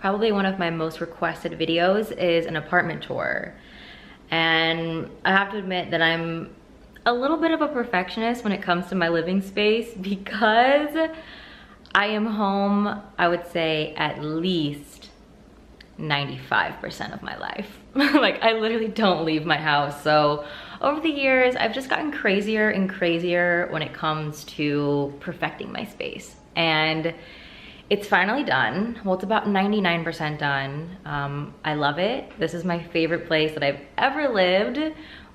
probably one of my most requested videos is an apartment tour. And I have to admit that I'm a little bit of a perfectionist when it comes to my living space because I am home, I would say, at least 95% of my life. Like, I literally don't leave my house. So over the years, I've just gotten crazier and crazier when it comes to perfecting my space. And it's finally done. Well, it's about 99% done. I love it. This is my favorite place that I've ever lived,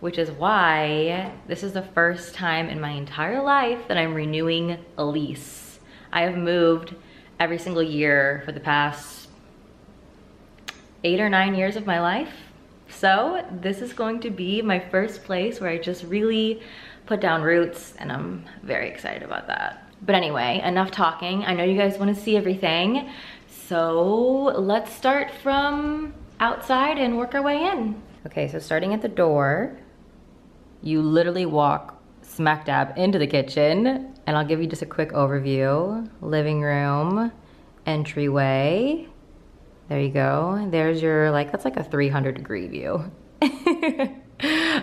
which is why this is the first time in my entire life that I'm renewing a lease. I have moved every single year for the past 8 or 9 years of my life. So this is going to be my first place where I just really put down roots, and I'm very excited about that. But anyway, enough talking. I know you guys want to see everything. So let's start from outside and work our way in. Okay, so starting at the door, you literally walk smack dab into the kitchen, and I'll give you just a quick overview. Living room, entryway. There you go. There's your, like, that's like a 300-degree view.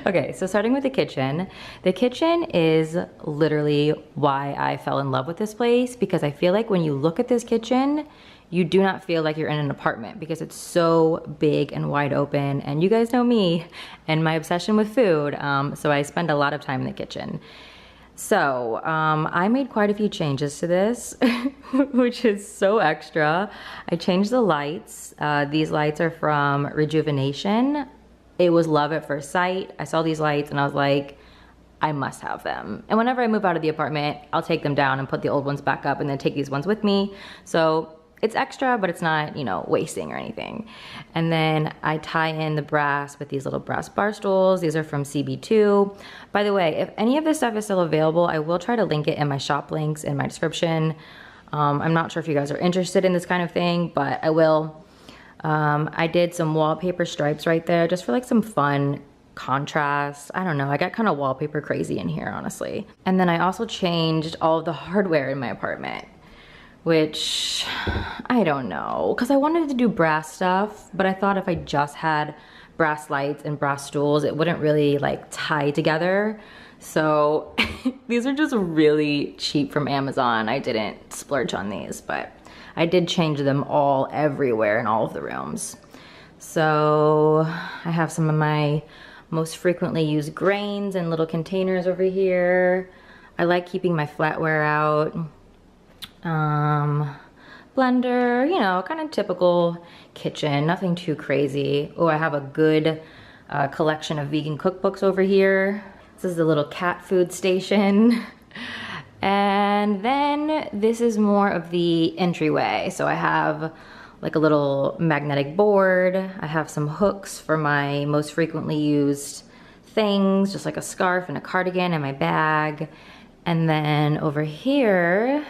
Okay, so starting with the kitchen. The kitchen is literally why I fell in love with this place, because I feel like when you look at this kitchen, you do not feel like you're in an apartment because it's so big and wide open. And you guys know me and my obsession with food, so I spend a lot of time in the kitchen. So I made quite a few changes to this, which is so extra. I changed the lights. These lights are from Rejuvenation. It was love at first sight. I saw these lights and I was like, I must have them. And whenever I move out of the apartment, I'll take them down and put the old ones back up and then take these ones with me. So it's extra, but it's not, you know, wasting or anything. And then I tie in the brass with these little brass bar stools. These are from CB2. By the way, if any of this stuff is still available, I will try to link it in my shop links in my description. I'm not sure if you guys are interested in this kind of thing, but I will. I did some wallpaper stripes right there just for like some fun contrast. I don't know, I got kind of wallpaper crazy in here, honestly. And then I also changed all of the hardware in my apartment, which I don't know, because I wanted to do brass stuff, but I thought if I just had brass lights and brass stools, it wouldn't really like tie together. So these are just really cheap from Amazon. I didn't splurge on these, but I did change them all everywhere in all of the rooms. So I have some of my most frequently used grains in little containers over here. I like keeping my flatware out. Blender, you know, kind of typical kitchen, nothing too crazy. Oh, I have a good collection of vegan cookbooks over here. This is the little cat food station. And then this is more of the entryway. So I have like a little magnetic board. I have some hooks for my most frequently used things, just like a scarf and a cardigan in my bag. And then over here,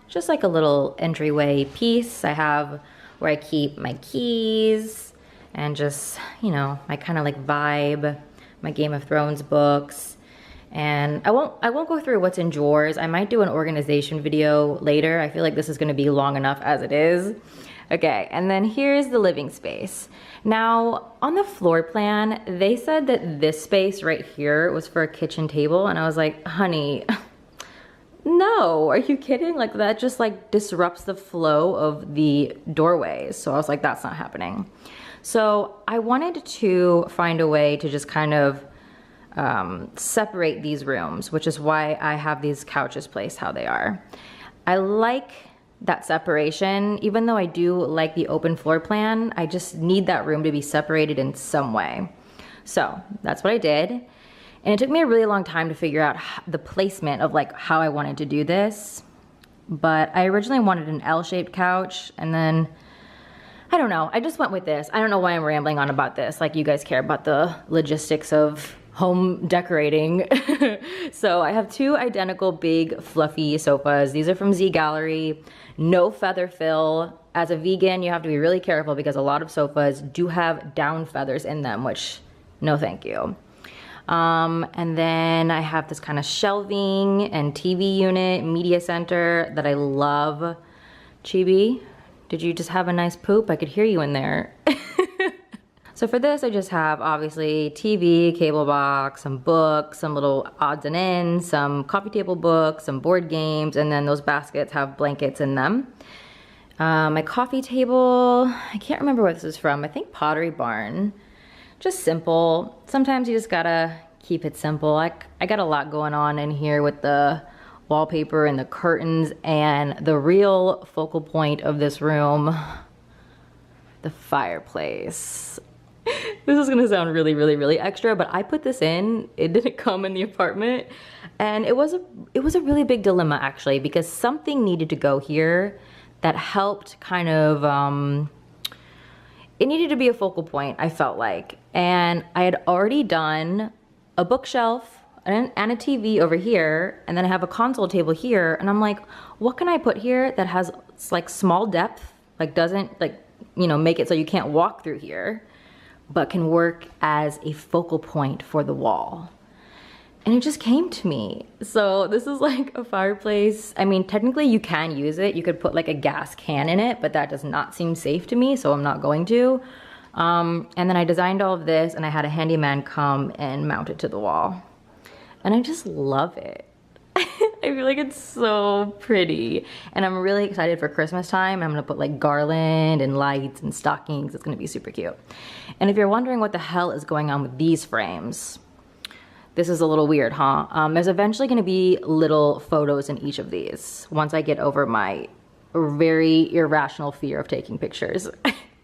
just like a little entryway piece, I have where I keep my keys and just, you know, my kind of like vibe, my Game of Thrones books. And I won't go through what's in drawers. I might do an organization video later. I feel like this is gonna be long enough as it is. Okay, and then here's the living space. Now, on the floor plan, they said that this space right here was for a kitchen table, and I was like, honey, no, are you kidding? Like, that just like disrupts the flow of the doorways. So I was like, that's not happening. So I wanted to find a way to just kind of separate these rooms, which is why I have these couches placed how they are. I like that separation. Even though I do like the open floor plan, I just need that room to be separated in some way. So that's what I did. And it took me a really long time to figure out the placement of like how I wanted to do this. But I originally wanted an L-shaped couch, and then I don't know, I just went with this. I don't know why I'm rambling on about this. Like, you guys care about the logistics of home decorating. So I have two identical big fluffy sofas. These are from Z Gallery. No feather fill. As a vegan, you have to be really careful because a lot of sofas do have down feathers in them, which no thank you. And then I have this kind of shelving and TV unit, media center that I love. Chibi, Did you just have a nice poop? I could hear you in there. So for this, I just have obviously TV, cable box, some books, some little odds and ends, some coffee table books, some board games, and then those baskets have blankets in them. My coffee table, I can't remember what this is from. I think Pottery Barn. Just simple. Sometimes you just gotta keep it simple. I got a lot going on in here with the wallpaper and the curtains, and the real focal point of this room, the fireplace. This is gonna sound really, really, really extra, but I put this in. It didn't come in the apartment, and it was a really big dilemma actually, because something needed to go here that helped kind of, it needed to be a focal point, I felt like. And I had already done a bookshelf and a TV over here, and then I have a console table here, and I'm like, what can I put here that has like small depth, like doesn't like, you know, make it so you can't walk through here, but can work as a focal point for the wall. And it just came to me. So this is like a fireplace. I mean, technically you can use it. You could put like a gas can in it, but that does not seem safe to me, so I'm not going to. And then I designed all of this, and I had a handyman come and mount it to the wall. And I just love it. I feel like it's so pretty. And I'm really excited for Christmas time. I'm gonna put like garland and lights and stockings. It's gonna be super cute. And if you're wondering what the hell is going on with these frames, this is a little weird, huh? There's eventually gonna be little photos in each of these once I get over my very irrational fear of taking pictures.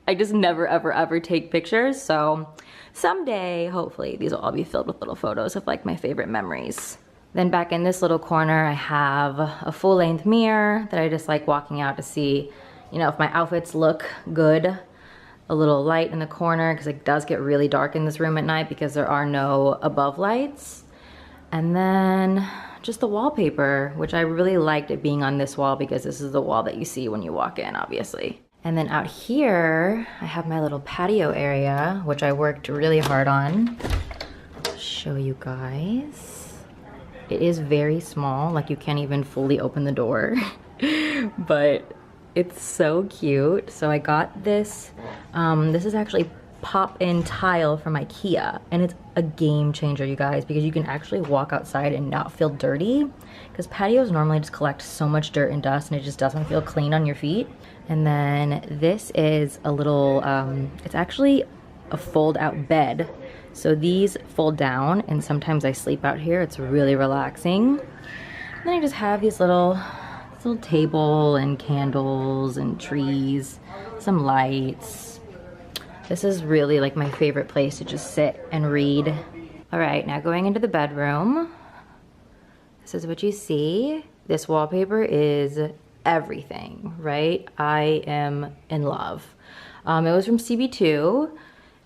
I just never, ever, ever take pictures. So someday, hopefully, these will all be filled with little photos of like my favorite memories. Then back in this little corner, I have a full-length mirror that I just like walking out to see, you know, if my outfits look good. A little light in the corner, because it does get really dark in this room at night because there are no above lights. And then just the wallpaper, which I really liked it being on this wall because this is the wall that you see when you walk in, obviously. And then out here, I have my little patio area, which I worked really hard on. I'll show you guys. It is very small, like you can't even fully open the door, but it's so cute. So I got this, this is actually pop-in tile from IKEA, and it's a game changer, you guys, because you can actually walk outside and not feel dirty, because patios normally just collect so much dirt and dust, and it just doesn't feel clean on your feet. And then this is a little, it's actually a fold-out bed. So these fold down, and sometimes I sleep out here. It's really relaxing. And then I just have these little table and candles and trees, some lights. This is really like my favorite place to just sit and read. All right, now going into the bedroom. This is what you see. This wallpaper is everything, right? I am in love. It was from CB2,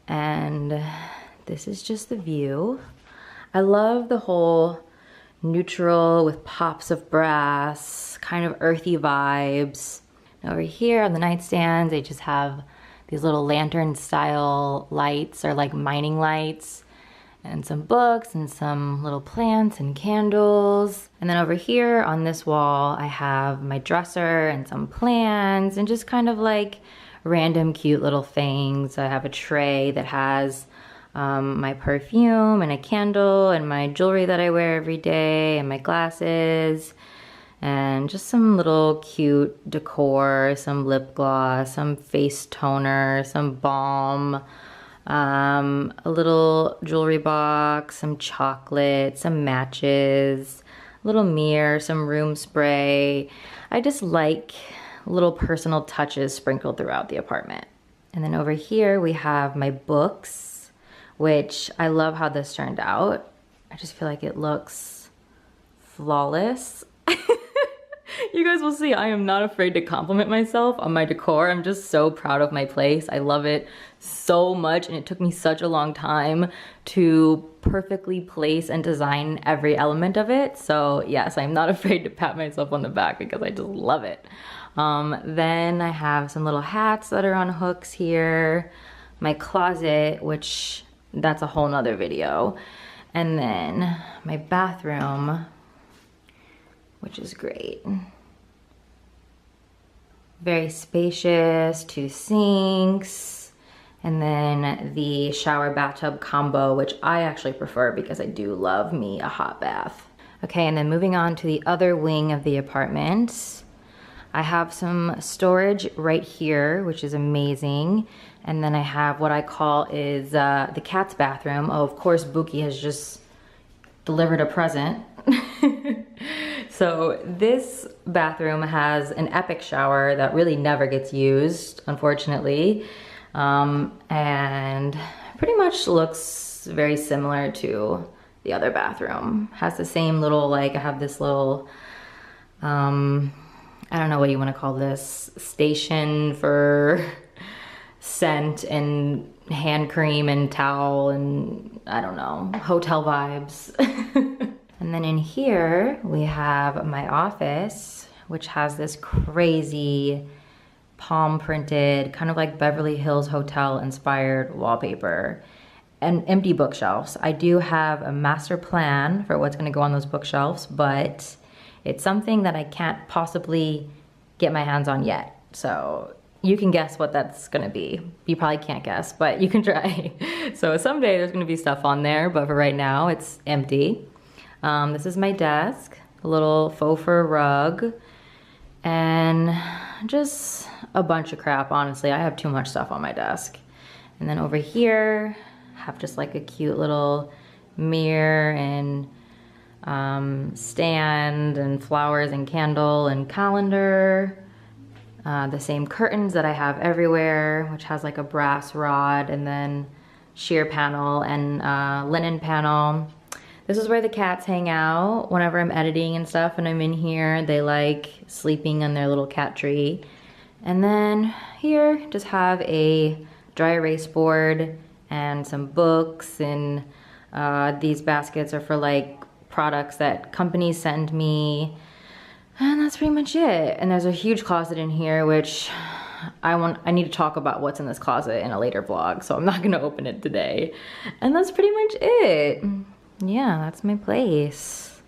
and this is just the view. I love the whole neutral with pops of brass, kind of earthy vibes. And over here on the nightstands, they just have these little lantern style lights, or like mining lights, and some books and some little plants and candles. And then over here on this wall, I have my dresser and some plants and just kind of like random cute little things. I have a tray that has my perfume and a candle and my jewelry that I wear every day and my glasses and just some little cute decor, some lip gloss, some face toner, some balm, a little jewelry box, some chocolate, some matches, a little mirror, some room spray. I just like little personal touches sprinkled throughout the apartment. And then over here we have my books, which I love how this turned out. I just feel like it looks flawless. You guys will see, I am not afraid to compliment myself on my decor. I'm just so proud of my place. I love it so much, and it took me such a long time to perfectly place and design every element of it. So yes, I'm not afraid to pat myself on the back because I just love it. Then I have some little hats that are on hooks here. My closet, which that's a whole nother video. And then my bathroom, which is great. Very spacious, 2 sinks, and then the shower bathtub combo, which I actually prefer because I do love me a hot bath. Okay, and then moving on to the other wing of the apartment. I have some storage right here, which is amazing. And then I have what I call is the cat's bathroom. Oh, of course, Buki has just delivered a present. So this bathroom has an epic shower that really never gets used, unfortunately. And pretty much looks very similar to the other bathroom. Has the same little, like, I have this little, I don't know what you want to call this, station for scent and hand cream and towel and I don't know, hotel vibes. And then in here we have my office, which has this crazy palm printed, kind of like Beverly Hills Hotel inspired wallpaper and empty bookshelves. I do have a master plan for what's gonna go on those bookshelves, but it's something that I can't possibly get my hands on yet. So you can guess what that's gonna be. You probably can't guess, but you can try. So someday there's gonna be stuff on there, but for right now it's empty. This is my desk, a little faux fur rug, and just a bunch of crap, honestly. I have too much stuff on my desk. And then over here, I have just like a cute little mirror and stand and flowers and candle and calendar. The same curtains that I have everywhere, which has like a brass rod and then sheer panel and linen panel. This is where the cats hang out whenever I'm editing and stuff and I'm in here. They like sleeping on their little cat tree. And then here, just have a dry erase board and some books, and these baskets are for like products that companies send me. And that's pretty much it. And there's a huge closet in here, which I need to talk about what's in this closet in a later vlog, so I'm not gonna open it today. And that's pretty much it. Yeah, that's my place.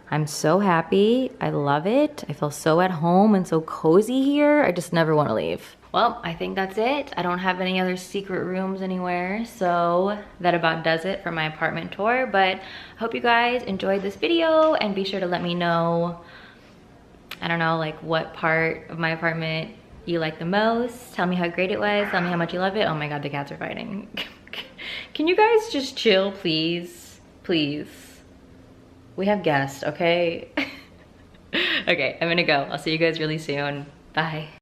I'm so happy. I love it. I feel so at home and so cozy here. I just never want to leave. Well, I think that's it. I don't have any other secret rooms anywhere, so that about does it for my apartment tour. But I hope you guys enjoyed this video, and be sure to let me know, I don't know, like what part of my apartment you like the most. Tell me how great it was. Tell me how much you love it. Oh my God, the cats are fighting. Can you guys just chill, please? Please. We have guests, okay? Okay, I'm gonna go. I'll see you guys really soon. Bye.